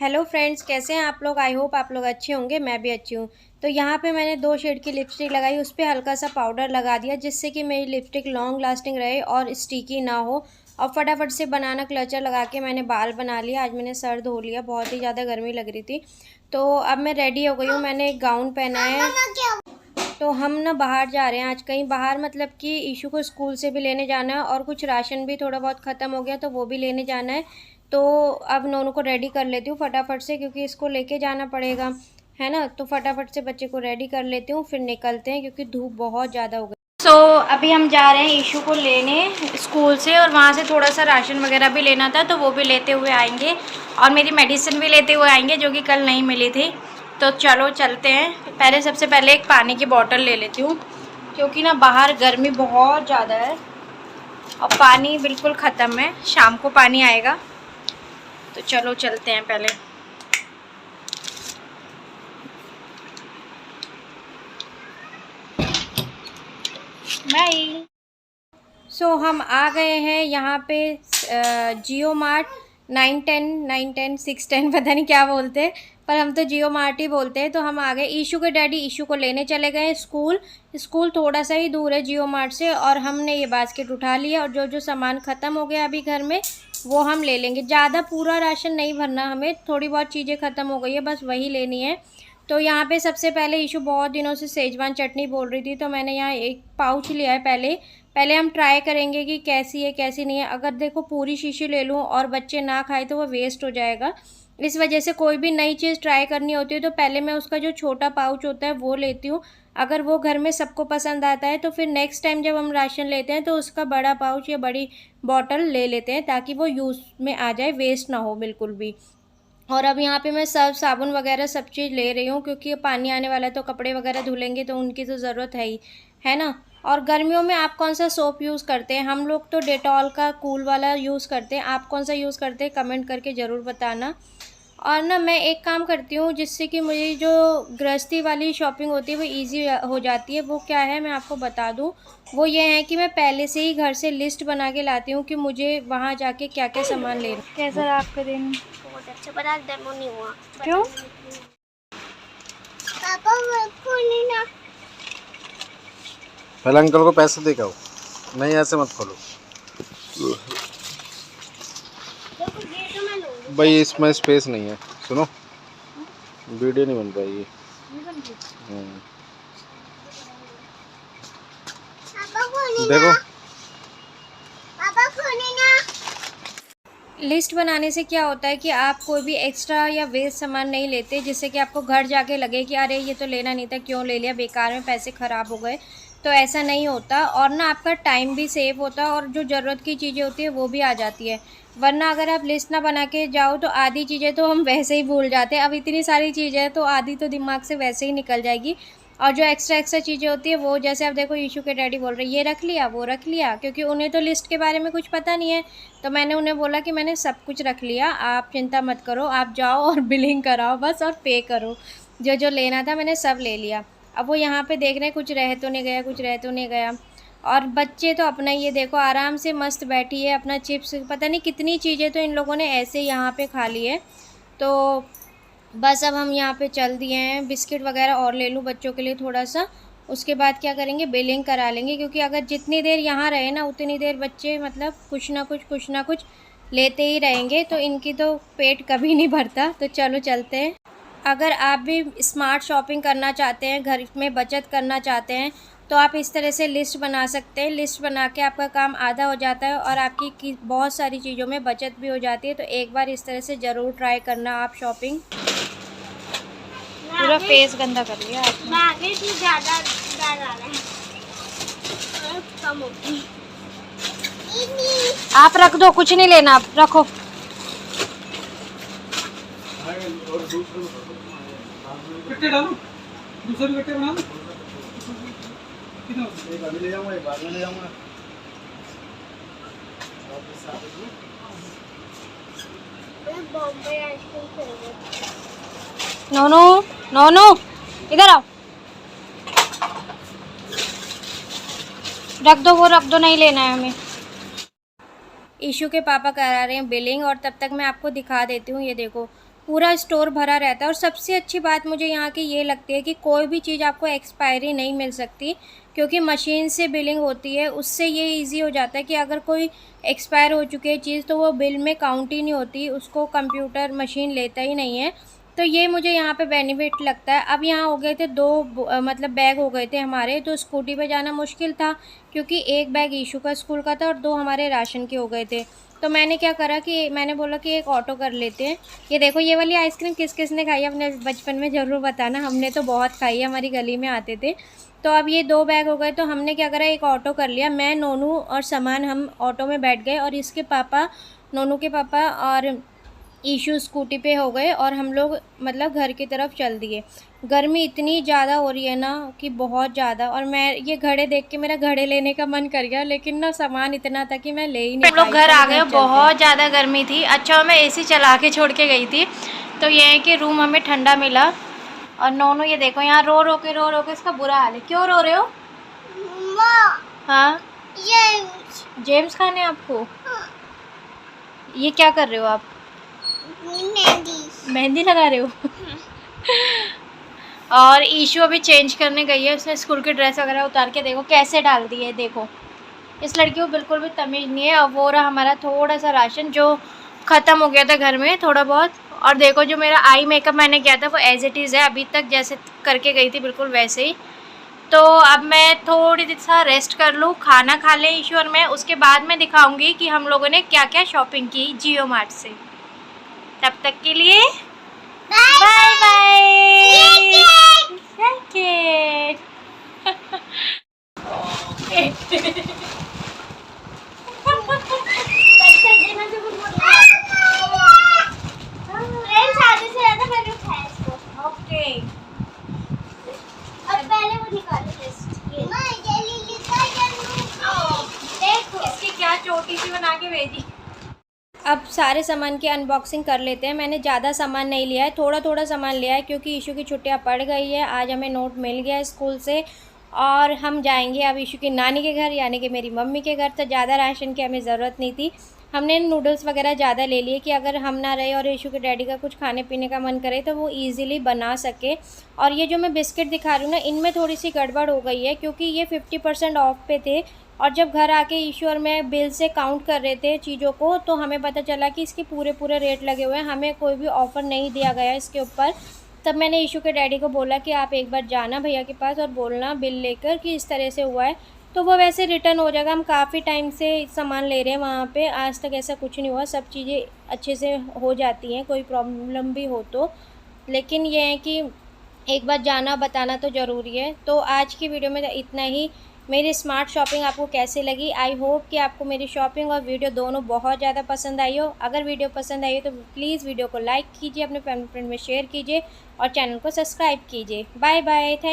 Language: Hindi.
हेलो फ्रेंड्स, कैसे हैं आप लोग। आई होप आप लोग अच्छे होंगे। मैं भी अच्छी हूँ। तो यहाँ पे मैंने 2 शेड की लिपस्टिक लगाई, उस पर हल्का सा पाउडर लगा दिया जिससे कि मेरी लिपस्टिक लॉन्ग लास्टिंग रहे और स्टिकी ना हो। और फटाफट से बनाना क्लचर लगा के मैंने बाल बना लिया। आज मैंने सर धो लिया, बहुत ही ज़्यादा गर्मी लग रही थी। तो अब मैं रेडी हो गई हूँ, मैंने एक गाउन पहना है। तो हम ना बाहर जा रहे हैं आज, कहीं बाहर, मतलब कि ईशू को स्कूल से भी लेने जाना है और कुछ राशन भी थोड़ा बहुत ख़त्म हो गया तो वो भी लेने जाना है। तो अब नोनू को रेडी कर लेती हूँ फटाफट से, क्योंकि इसको लेके जाना पड़ेगा, है ना। तो फटाफट से बच्चे को रेडी कर लेती हूँ, फिर निकलते हैं क्योंकि धूप बहुत ज़्यादा हो गई। अभी हम जा रहे हैं ईशू को लेने स्कूल से, और वहाँ से थोड़ा सा राशन वगैरह भी लेना था तो वो भी लेते हुए आएंगे, और मेरी मेडिसिन भी लेते हुए आएंगे जो कि कल नहीं मिली थी। तो चलो चलते हैं। पहले सबसे पहले एक पानी की बोतल ले लेती हूँ, क्योंकि ना बाहर गर्मी बहुत ज़्यादा है और पानी बिल्कुल ख़त्म है, शाम को पानी आएगा। तो चलो चलते हैं पहले। बाय। हम आ गए हैं यहाँ पे जियो मार्ट। 910 610 पता नहीं क्या बोलते हैं, पर हम तो जियो मार्ट ही बोलते हैं। तो हम आ गए। ईशू के डैडी ईशू को लेने चले गए स्कूल। स्कूल थोड़ा सा ही दूर है जियो मार्ट से, और हमने ये बास्केट उठा लिया, और जो जो सामान ख़त्म हो गया अभी घर में वो हम ले लेंगे। ज़्यादा पूरा राशन नहीं भरना हमें, थोड़ी बहुत चीज़ें ख़त्म हो गई है, बस वही लेनी है। तो यहाँ पे सबसे पहले ईशू बहुत दिनों से सेजवान चटनी बोल रही थी, तो मैंने यहाँ एक पाउच लिया है। पहले हम ट्राई करेंगे कि कैसी है कैसी नहीं है। अगर देखो पूरी शीशी ले लूँ और बच्चे ना खाए तो वो वेस्ट हो जाएगा। इस वजह से कोई भी नई चीज़ ट्राई करनी होती है तो पहले मैं उसका जो छोटा पाउच होता है वो लेती हूँ। अगर वो घर में सबको पसंद आता है तो फिर नेक्स्ट टाइम जब हम राशन लेते हैं तो उसका बड़ा पाउच या बड़ी बॉटल ले लेते हैं, ताकि वो यूज़ में आ जाए, वेस्ट ना हो बिल्कुल भी। और अब यहाँ पे मैं सर्फ साबुन वगैरह सब चीज़ ले रही हूँ, क्योंकि पानी आने वाला है तो कपड़े वगैरह धुलेंगे तो उनकी तो ज़रूरत है ही, है ना। और गर्मियों में आप कौन सा सोप यूज़ करते हैं। हम लोग तो डेटॉल का कूल वाला यूज़ करते हैं। आप कौन सा यूज़ करते हैं कमेंट करके ज़रूर बताना। और ना मैं एक काम करती हूँ जिससे कि मुझे जो गृहस्थी वाली शॉपिंग होती है वो इजी हो जाती है। वो क्या है मैं आपको बता दूँ। वो ये है कि मैं पहले से ही घर से लिस्ट बना के लाती हूँ कि मुझे वहाँ जाके क्या क्या सामान लेना। कैसा रहा आपका दिन। बहुत अच्छा, पर आज डेमो नहीं हुआ। क्यों। पापा खोलनी ना। पहले अंकल को पैसे दे के आओ। नहीं ऐसे मत खोलो भाई, इसमें स्पेस नहीं है। सुनो, वीडियो नहीं बन पाएगी। देखो पापा खोलनी ना। लिस्ट बनाने से क्या होता है कि आप कोई भी एक्स्ट्रा या वेस्ट सामान नहीं लेते, जिससे कि आपको घर जाके लगे कि अरे ये तो लेना नहीं था, क्यों ले लिया, बेकार में पैसे ख़राब हो गए। तो ऐसा नहीं होता, और ना आपका टाइम भी सेव होता है, और जो ज़रूरत की चीज़ें होती है वो भी आ जाती है। वरना अगर आप लिस्ट ना बना के जाओ तो आधी चीज़ें तो हम वैसे ही भूल जाते हैं। अब इतनी सारी चीज़ें हैं तो आधी तो दिमाग से वैसे ही निकल जाएगी। और जो एक्स्ट्रा चीज़ें होती है वो, जैसे आप देखो ईशू के डैडी बोल रहे हैं ये रख लिया वो रख लिया, क्योंकि उन्हें तो लिस्ट के बारे में कुछ पता नहीं है। तो मैंने उन्हें बोला कि मैंने सब कुछ रख लिया, आप चिंता मत करो, आप जाओ और बिलिंग कराओ बस और पे करो। जो जो लेना था मैंने सब ले लिया। अब वो यहाँ पे देख रहे हैं कुछ रह तो नहीं गया, कुछ रह तो नहीं गया। और बच्चे तो अपना ये देखो आराम से मस्त बैठी है, अपना चिप्स पता नहीं कितनी चीज़ें तो इन लोगों ने ऐसे यहाँ पे खा ली है। तो बस अब हम यहाँ पे चल दिए हैं। बिस्किट वगैरह और ले लूँ बच्चों के लिए थोड़ा सा, उसके बाद क्या करेंगे, बिलिंग करा लेंगे। क्योंकि अगर जितनी देर यहाँ रहे ना उतनी देर बच्चे मतलब कुछ ना कुछ लेते ही रहेंगे, तो इनकी तो पेट कभी नहीं भरता। तो चलो चलते हैं। अगर आप भी स्मार्ट शॉपिंग करना चाहते हैं, घर में बचत करना चाहते हैं, तो आप इस तरह से लिस्ट बना सकते हैं। लिस्ट बना के आपका काम आधा हो जाता है और आपकी बहुत सारी चीज़ों में बचत भी हो जाती है। तो एक बार इस तरह से ज़रूर ट्राई करना आप शॉपिंग। पूरा फेस गंदा कर लिया आपने। आगे से ज़्यादा डर आ रहा है, कम होगी। आप रख दो, कुछ नहीं लेना, आप रखो। कट्टे डालो, दूसरे भी कट्टे बना लो। कितना एक अभी ले जाऊंगा, एक बाद में ले जाऊंगा। Bombay ice cream favourite. नोनू नोनू इधर आओ, रख दो वो रख दो, नहीं लेना है हमें। ईशू के पापा करा रहे हैं बिलिंग, और तब तक मैं आपको दिखा देती हूँ। ये देखो पूरा स्टोर भरा रहता है। और सबसे अच्छी बात मुझे यहाँ की ये लगती है कि कोई भी चीज़ आपको एक्सपायरी नहीं मिल सकती, क्योंकि मशीन से बिलिंग होती है। उससे ये इजी हो जाता है कि अगर कोई एक्सपायर हो चुकी है चीज़ तो वो बिल में काउंट ही नहीं होती, उसको कंप्यूटर मशीन लेता ही नहीं है। तो ये मुझे यहाँ पे बेनिफिट लगता है। अब यहाँ हो गए थे मतलब बैग हो गए थे हमारे, तो स्कूटी पे जाना मुश्किल था क्योंकि एक बैग ईशू का स्कूल का था और 2 हमारे राशन के हो गए थे। तो मैंने क्या करा कि मैंने बोला कि एक ऑटो कर लेते हैं। ये देखो ये वाली आइसक्रीम किस किस ने खाई है अपने बचपन में, ज़रूर बताना। हमने तो बहुत खाई है, हमारी गली में आते थे। तो अब ये 2 बैग हो गए, तो हमने क्या करा, एक ऑटो कर लिया। मैं, नोनू और सामान हम ऑटो में बैठ गए, और इसके पापा, नोनू के पापा और ईशू स्कूटी पे हो गए, और हम लोग मतलब घर की तरफ चल दिए। गर्मी इतनी ज़्यादा हो रही है ना कि बहुत ज़्यादा। और मैं ये घड़े देख के मेरा घड़े लेने का मन कर गया, लेकिन ना सामान इतना था कि मैं ले ही नहीं पाई। हम लोग घर आ गए, बहुत ज़्यादा गर्मी थी। अच्छा मैं एसी चला के छोड़ के गई थी, तो ये है कि रूम हमें ठंडा मिला। और नोनू ये देखो यहाँ रो रो के इसका बुरा हाल है। क्यों रो रहे हो? हाँ जेम्स खाने आपको? ये क्या कर रहे हो आप? मेहंदी लगा रहे हो? और ईशू अभी चेंज करने गई है, उसने स्कूल की ड्रेस वगैरह उतार के देखो कैसे डाल दी है। देखो इस लड़की को बिल्कुल भी तमीज़ नहीं है। और वो रहा हमारा थोड़ा सा राशन जो ख़त्म हो गया था घर में थोड़ा बहुत। और देखो जो मेरा आई मेकअप मैंने किया था वो एज इट इज़ है, अभी तक जैसे करके गई थी बिल्कुल वैसे ही। तो अब मैं थोड़ी देर सा रेस्ट कर लूँ, खाना खा लें ईशू और मैं, उसके बाद मैं दिखाऊंगी कि हम लोगों ने क्या क्या शॉपिंग की जियो मार्ट से। तब तक के लिए बाय बाय। क्या छोटी सी बना के भेजी। अब सारे सामान की अनबॉक्सिंग कर लेते हैं। मैंने ज़्यादा सामान नहीं लिया है, थोड़ा थोड़ा सामान लिया है क्योंकि ईशू की छुट्टियां पड़ गई है। आज हमें नोट मिल गया है स्कूल से, और हम जाएंगे अब ईशू की नानी के घर, यानी कि मेरी मम्मी के घर। तो ज़्यादा राशन की हमें ज़रूरत नहीं थी। हमने नूडल्स वगैरह ज़्यादा ले लिए कि अगर हम ना रहे और ईशू के डैडी का कुछ खाने पीने का मन करे तो वो ईज़िली बना सके। और ये जो मैं बिस्किट दिखा रही हूँ ना, इनमें थोड़ी सी गड़बड़ हो गई है क्योंकि ये 50% ऑफ पे थे, और जब घर आके ईशू और मैं बिल से काउंट कर रहे थे चीज़ों को तो हमें पता चला कि इसके पूरे रेट लगे हुए हैं, हमें कोई भी ऑफ़र नहीं दिया गया इसके ऊपर। तब मैंने ईशू के डैडी को बोला कि आप एक बार जाना भैया के पास और बोलना बिल लेकर कि इस तरह से हुआ है, तो वो वैसे रिटर्न हो जाएगा। हम काफ़ी टाइम से सामान ले रहे हैं वहाँ पे, आज तक ऐसा कुछ नहीं हुआ, सब चीज़ें अच्छे से हो जाती हैं, कोई प्रॉब्लम भी हो तो। लेकिन ये है कि एक बार जाना बताना तो ज़रूरी है। तो आज की वीडियो में इतना ही। मेरी स्मार्ट शॉपिंग आपको कैसे लगी? आई होप कि आपको मेरी शॉपिंग और वीडियो दोनों बहुत ज़्यादा पसंद आई हो। अगर वीडियो पसंद आई हो तो प्लीज़ वीडियो को लाइक कीजिए, अपने फैमिली फ्रेंड में शेयर कीजिए और चैनल को सब्सक्राइब कीजिए। Bye bye. थैंक